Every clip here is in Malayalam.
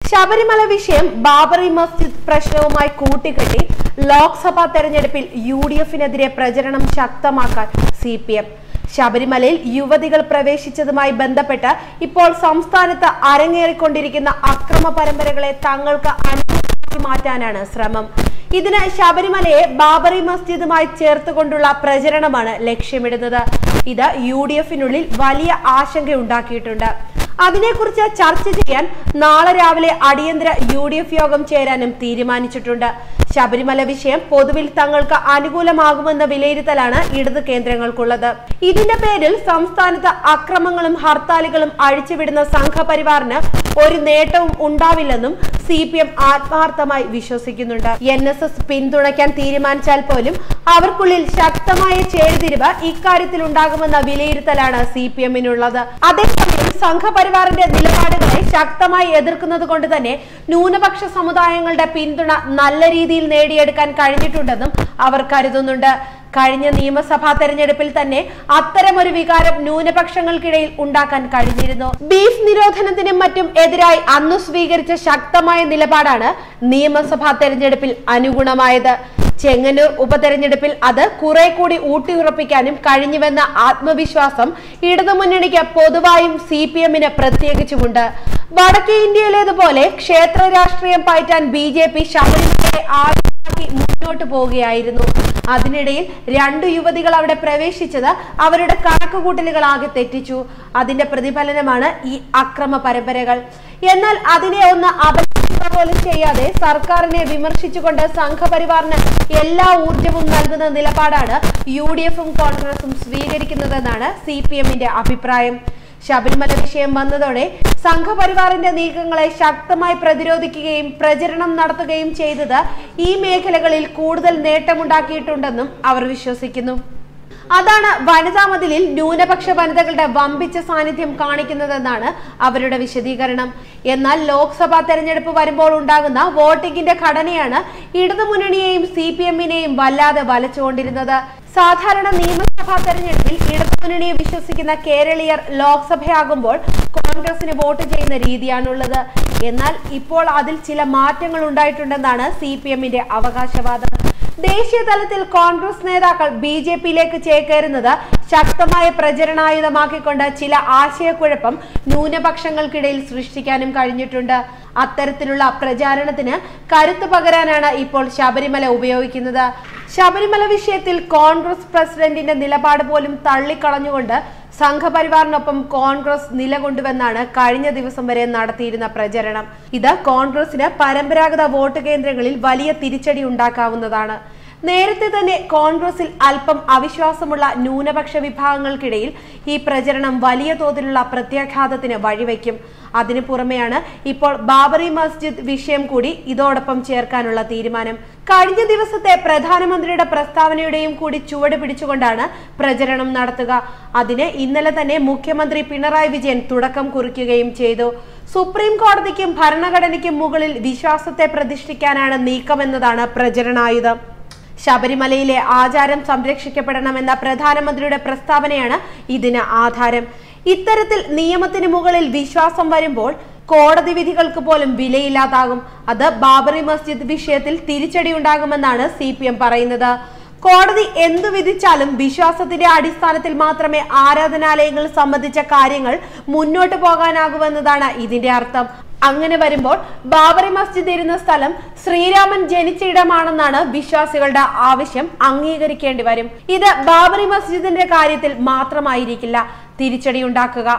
ശബരിമല വിഷയം ബാബറി മസ്ജിദ് പ്രശ്നവുമായി കൂട്ടിക്കെട്ടി ലോക്സഭാ തെരഞ്ഞെടുപ്പിൽ UDF-നെതിരെ പ്രചരണം ശക്തമാക്കാൻ CPM. ശബരിമലയിൽ യുവതികൾ പ്രവേശിച്ചതുമായി ബന്ധപ്പെട്ട് ഇപ്പോൾ സംസ്ഥാനത്ത് അരങ്ങേറിക്കൊണ്ടിരിക്കുന്ന അക്രമ പരമ്പരകളെ തങ്ങൾക്ക് അനുകൂലമാക്കി മാറ്റാനാണ് ശ്രമം. ഇതിന് ശബരിമലയെ ബാബറി മസ്ജിദുമായി ചേർത്തുകൊണ്ടുള്ള പ്രചരണമാണ് ലക്ഷ്യമിടുന്നത്. ഇത് UDF-നുള്ളിൽ വലിയ ആശങ്കയുണ്ടാക്കിയിട്ടുണ്ട്. അതിനെക്കുറിച്ച് ചർച്ച ചെയ്യാൻ നാളെ രാവിലെ അടിയന്തര UDF യോഗം ചേരാനും തീരുമാനിച്ചിട്ടുണ്ട്. ശബരിമല വിഷയം പൊതുവിൽ തങ്ങൾക്ക് അനുകൂലമാകുമെന്ന വിലയിരുത്തലാണ് ഇടത് കേന്ദ്രങ്ങൾക്കുള്ളത്. ഇതിന്റെ പേരിൽ സംസ്ഥാനത്ത് അക്രമങ്ങളും ഹർത്താലുകളും അഴിച്ചുവിടുന്ന സംഘപരിവാറിന് ഒരു നേട്ടവും ഉണ്ടാവില്ലെന്നും CPM ആത്മാർത്ഥമായി വിശ്വസിക്കുന്നുണ്ട്. NSS പിന്തുണയ്ക്കാൻ തീരുമാനിച്ചാൽ പോലും അവർക്കുള്ളിൽ ശക്തമായ ചേരിതിരിവ് ഇക്കാര്യത്തിൽ ഉണ്ടാകുമെന്ന വിലയിരുത്തലാണ് CPM-നുള്ളത്. അതേസമയം സംഘപരിവാറിന്റെ നിലപാടുകളെ ശക്തമായി എതിർക്കുന്നത് കൊണ്ട് തന്നെ ന്യൂനപക്ഷ സമുദായങ്ങളുടെ പിന്തുണ നല്ല രീതിയിൽ നേടിയെടുക്കാൻ കഴിഞ്ഞിട്ടുണ്ടെന്നും അവർ കരുതുന്നുണ്ട്. കഴിഞ്ഞ നിയമസഭാ തെരഞ്ഞെടുപ്പിൽ തന്നെ അത്തരമൊരു വികാരം ന്യൂനപക്ഷങ്ങൾക്കിടയിൽ ഉണ്ടാക്കാൻ കഴിഞ്ഞിരുന്നു. ബീഫ് നിരോധനത്തിനും മറ്റും എതിരായി അന്ന് സ്വീകരിച്ച ശക്തമായ നിലപാടാണ് നിയമസഭാ തെരഞ്ഞെടുപ്പിൽ അനുഗുണമായത്. ചെങ്ങന്നൂർ ഉപതെരഞ്ഞെടുപ്പിൽ അത് കുറെ കൂടി ഊട്ടിയുറപ്പിക്കാനും കഴിഞ്ഞുവെന്ന ആത്മവിശ്വാസം ഇടതുമുന്നണിക്ക് പൊതുവായും CPM-ന് പ്രത്യേകിച്ചുമുണ്ട്. വടക്കേ ഇന്ത്യയിലേതുപോലെ ക്ഷേത്ര രാഷ്ട്രീയം പയറ്റാൻ BJP ശബരിമലയെ ആദ്യമാക്കി മുന്നോട്ട് പോവുകയായിരുന്നു. അതിനിടയിൽ 2 യുവതികൾ അവിടെ പ്രവേശിച്ചത് അവരുടെ കണക്കുകൂട്ടലുകളാകെ തെറ്റിച്ചു. അതിന്റെ പ്രതിഫലനമാണ് ഈ അക്രമ പരമ്പരകൾ. എന്നാൽ അതിനെ ഒന്ന് അപലപിക്കുക പോലും ചെയ്യാതെ സർക്കാരിനെ വിമർശിച്ചുകൊണ്ട് സംഘപരിവാറിന് എല്ലാ ഊർജവും നൽകുന്ന നിലപാടാണ് UDF-ഉം കോൺഗ്രസും സ്വീകരിക്കുന്നതെന്നാണ് CPM-ന്റെ അഭിപ്രായം. ശബരിമല വിഷയം വന്നതോടെ സംഘപരിവാറിന്റെ നീക്കങ്ങളെ ശക്തമായി പ്രതിരോധിക്കുകയും പ്രചരണം നടത്തുകയും ചെയ്തത് ഈ മേഖലകളിൽ കൂടുതൽ നേട്ടമുണ്ടാക്കിയിട്ടുണ്ടെന്നും അവർ വിശ്വസിക്കുന്നു. അതാണ് വനിതാ മതിലിൽ ന്യൂനപക്ഷ വനിതകളുടെ വമ്പിച്ച സാന്നിധ്യം കാണിക്കുന്നതെന്നാണ് അവരുടെ വിശദീകരണം. എന്നാൽ ലോക്സഭാ തെരഞ്ഞെടുപ്പ് വരുമ്പോൾ ഉണ്ടാകുന്ന വോട്ടിംഗിന്റെ ഘടനയാണ് ഇടതുമുന്നണിയെയും CPM-നെയും വല്ലാതെ വലച്ചുകൊണ്ടിരുന്നത്. സാധാരണ നിയമസഭാ തെരഞ്ഞെടുപ്പിൽ ഇടതുമുന്നണിയെ വിശ്വസിക്കുന്ന കേരളീയർ ലോക്സഭയാകുമ്പോൾ കോൺഗ്രസിന് വോട്ട് ചെയ്യുന്ന രീതിയാണുള്ളത്. എന്നാൽ ഇപ്പോൾ അതിൽ ചില മാറ്റങ്ങൾ ഉണ്ടായിട്ടുണ്ടെന്നാണ് CPM-ന്റെ അവകാശവാദം. ദേശീയ തലത്തിൽ കോൺഗ്രസ് നേതാക്കൾ BJP-യിലേക്ക് ചേക്കേറുന്നത് ശക്തമായ പ്രചരണായുധമാക്കിക്കൊണ്ട് ചില ആശയക്കുഴപ്പം ന്യൂനപക്ഷങ്ങൾക്കിടയിൽ സൃഷ്ടിക്കാനും കഴിഞ്ഞിട്ടുണ്ട്. അത്തരത്തിലുള്ള പ്രചാരണത്തിന് കരുത്തു പകരാനാണ് ഇപ്പോൾ ശബരിമല ഉപയോഗിക്കുന്നത്. ശബരിമല വിഷയത്തിൽ കോൺഗ്രസ് പ്രസിഡന്റിന്റെ നിലപാട് പോലും തള്ളിക്കളഞ്ഞുകൊണ്ട് സംഘപരിവാറിനൊപ്പം കോൺഗ്രസ് നിലകൊണ്ടുവെന്നാണ് കഴിഞ്ഞ ദിവസം വരെ നടത്തിയിരുന്ന പ്രചരണം. ഇത് കോൺഗ്രസിന് പരമ്പരാഗത വോട്ട് കേന്ദ്രങ്ങളിൽ വലിയ തിരിച്ചടി ഉണ്ടാക്കാവുന്നതാണ്. നേരത്തെ തന്നെ കോൺഗ്രസിൽ അല്പം അവിശ്വാസമുള്ള ന്യൂനപക്ഷ വിഭാഗങ്ങൾക്കിടയിൽ ഈ പ്രചരണം വലിയ തോതിലുള്ള പ്രത്യാഘാതത്തിന് വഴിവെക്കും. അതിനു പുറമെയാണ് ഇപ്പോൾ ബാബറി മസ്ജിദ് വിഷയം കൂടി ഇതോടൊപ്പം ചേർക്കാനുള്ള തീരുമാനം. കഴിഞ്ഞ ദിവസത്തെ പ്രധാനമന്ത്രിയുടെ പ്രസ്താവനയുടെയും കൂടി ചുവട് പിടിച്ചുകൊണ്ടാണ് പ്രചരണം നടത്തുക. അതിന് ഇന്നലെ തന്നെ മുഖ്യമന്ത്രി പിണറായി വിജയൻ തുടക്കം കുറിക്കുകയും ചെയ്തു. സുപ്രീം കോടതിക്കും ഭരണഘടനയ്ക്കും മുകളിൽ വിശ്വാസത്തെ പ്രതിഷ്ഠിക്കാനാണ് നീക്കമെന്നതാണ് പ്രചരണായുധം. ശബരിമലയിലെ ആചാരം സംരക്ഷിക്കപ്പെടണമെന്ന പ്രധാനമന്ത്രിയുടെ പ്രസ്താവനയാണ് ഇതിന് ആധാരം. ഇത്തരത്തിൽ നിയമത്തിന് മുകളിൽ വിശ്വാസം വരുമ്പോൾ കോടതി വിധികൾക്ക് പോലും വിലയില്ലാതാകും. അത് ബാബറി മസ്ജിദ് വിഷയത്തിൽ തിരിച്ചടി ഉണ്ടാകുമെന്നാണ് CPM പറയുന്നത്. കോടതി എന്തു വിധിച്ചാലും വിശ്വാസത്തിന്റെ അടിസ്ഥാനത്തിൽ മാത്രമേ ആരാധനാലയങ്ങൾ സംബന്ധിച്ച കാര്യങ്ങൾ മുന്നോട്ട് പോകാനാകുമെന്നതാണ് ഇതിന്റെ അർത്ഥം. അങ്ങനെ വരുമ്പോൾ ബാബറി മസ്ജിദ് ഇരുന്ന സ്ഥലം ശ്രീരാമൻ ജനിച്ച ഇടമാണെന്നാണ് വിശ്വാസികളുടെ ആവശ്യം അംഗീകരിക്കേണ്ടി വരും. ഇത് ബാബറി മസ്ജിദിന്റെ കാര്യത്തിൽ മാത്രമായിരിക്കില്ല തിരിച്ചടി ഉണ്ടാക്കുക.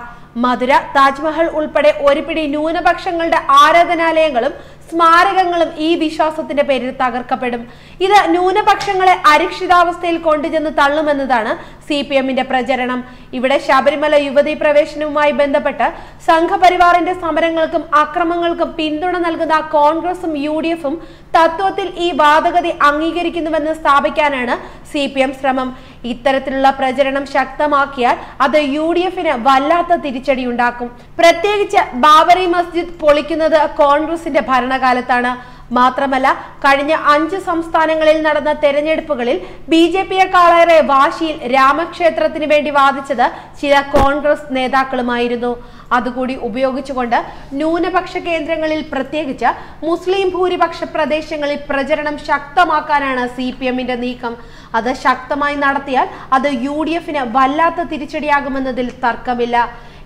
മധുര, താജ്മഹൽ ഉൾപ്പെടെ ഒരു പിടി ന്യൂനപക്ഷങ്ങളുടെ ആരാധനാലയങ്ങളും സ്മാരകങ്ങളും ഈ വിശ്വാസത്തിന്റെ പേരിൽ തകർക്കപ്പെടും. ഇത് ന്യൂനപക്ഷങ്ങളെ അരക്ഷിതാവസ്ഥയിൽ കൊണ്ടുചെന്ന് തള്ളുമെന്നതാണ് CPM-ന്റെ പ്രചരണം. ഇവിടെ ശബരിമല യുവതീ പ്രവേശനവുമായി ബന്ധപ്പെട്ട് സംഘപരിവാറിന്റെ സമരങ്ങൾക്കും അക്രമങ്ങൾക്കും പിന്തുണ നൽകുന്ന കോൺഗ്രസും UDF-ഉം തത്വത്തിൽ ഈ വാദഗതി അംഗീകരിക്കുന്നുവെന്ന് സ്ഥാപിക്കാനാണ് CPM ശ്രമം. ഇത്തരത്തിലുള്ള പ്രചരണം ശക്തമാക്കിയാൽ അത് UDF-ന് വല്ലാത്ത തിരിച്ചടി ഉണ്ടാക്കും. പ്രത്യേകിച്ച് ബാബറി മസ്ജിദ് പൊളിക്കുന്നത് കോൺഗ്രസിന്റെ ഭരണകാലത്താണ്. മാത്രമല്ല കഴിഞ്ഞ 5 സംസ്ഥാനങ്ങളിൽ നടന്ന തെരഞ്ഞെടുപ്പുകളിൽ BJP-യെക്കാളേറെ വാശിയിൽ രാമക്ഷേത്രത്തിന് വേണ്ടി വാദിച്ചത് ചില കോൺഗ്രസ് നേതാക്കളുമായിരുന്നു. അതുകൂടി ഉപയോഗിച്ചുകൊണ്ട് ന്യൂനപക്ഷ കേന്ദ്രങ്ങളിൽ പ്രത്യേകിച്ച് മുസ്ലിം ഭൂരിപക്ഷ പ്രദേശങ്ങളിൽ പ്രചരണം ശക്തമാക്കാനാണ് CPM-ന്റെ നീക്കം. അത് ശക്തമായി നടത്തിയാൽ അത് UDF-ന് വല്ലാത്ത തിരിച്ചടിയാകുമെന്നതിൽ തർക്കമില്ല.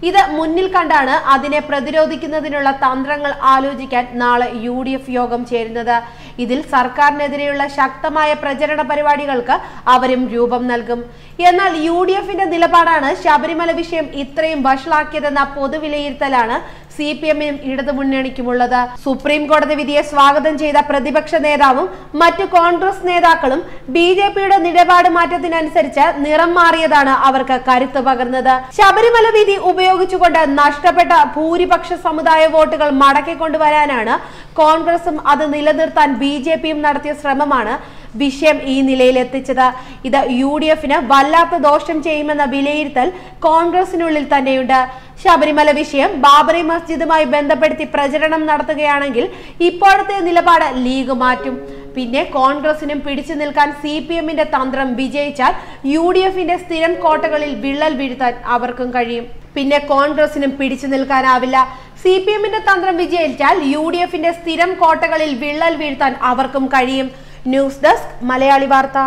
ഇത് മുന്നിൽ കണ്ടാണ് അതിനെ പ്രതിരോധിക്കുന്നതിനുള്ള തന്ത്രങ്ങൾ ആലോചിക്കാൻ നാളെ UDF യോഗം ചേരുന്നത്. ഇതിൽ സർക്കാരിനെതിരെയുള്ള ശക്തമായ പ്രചരണ പരിപാടികൾക്ക് അവരും രൂപം നൽകും. എന്നാൽ UDF-ന്റെ നിലപാടാണ് ശബരിമല വിഷയം ഇത്രയും വഷളാക്കിയതെന്ന പൊതുവിലയിരുത്തലാണ് CPM-നും ഇടതുമുന്നണിക്കുമുള്ളത്. സുപ്രീം കോടതി വിധിയെ സ്വാഗതം ചെയ്ത പ്രതിപക്ഷ നേതാവും മറ്റ് കോൺഗ്രസ് നേതാക്കളും BJP-യുടെ നിലപാട് മാറ്റത്തിനനുസരിച്ച് നിറം മാറിയതാണ് അവർക്ക് കരുത്ത് പകർന്നത്. ശബരിമല വിധി ഉപയോഗിച്ചുകൊണ്ട് നഷ്ടപ്പെട്ട ഭൂരിപക്ഷ സമുദായ വോട്ടുകൾ മടക്കിക്കൊണ്ടുവരാനാണ് കോൺഗ്രസും അത് നിലനിർത്താൻ BJP-യും നടത്തിയ ശ്രമമാണ് വിഷയം ഈ നിലയിലെത്തിച്ചത്. ഇത് UDF-ന് വല്ലാത്ത ദോഷം ചെയ്യുമെന്ന വിലയിരുത്തൽ കോൺഗ്രസിനുള്ളിൽ തന്നെയുണ്ട്. ശബരിമല വിഷയം ബാബറി മസ്ജിദുമായി ബന്ധപ്പെടുത്തി പ്രചരണം നടത്തുകയാണെങ്കിൽ ഇപ്പോഴത്തെ നിലപാട് ലീഗ് മാറ്റും. പിന്നെ കോൺഗ്രസിനും പിടിച്ചു നിൽക്കാൻ CPM-ന്റെ തന്ത്രം വിജയിച്ചാൽ UDF-ന്റെ സ്ഥിരം കോട്ടകളിൽ വിള്ളൽ വീഴ്ത്താൻ അവർക്കും കഴിയും. പിന്നെ കോൺഗ്രസിനും പിടിച്ചു നിൽക്കാനാവില്ല. CPM-ന്റെ തന്ത്രം വിജയിച്ചാൽ UDF-ന്റെ സ്ഥിരം കോട്ടകളിൽ വിള്ളൽ വീഴ്ത്താൻ അവർക്കും കഴിയും. ന്യൂസ് ഡെസ്ക് മലയാളി വാർത്ത.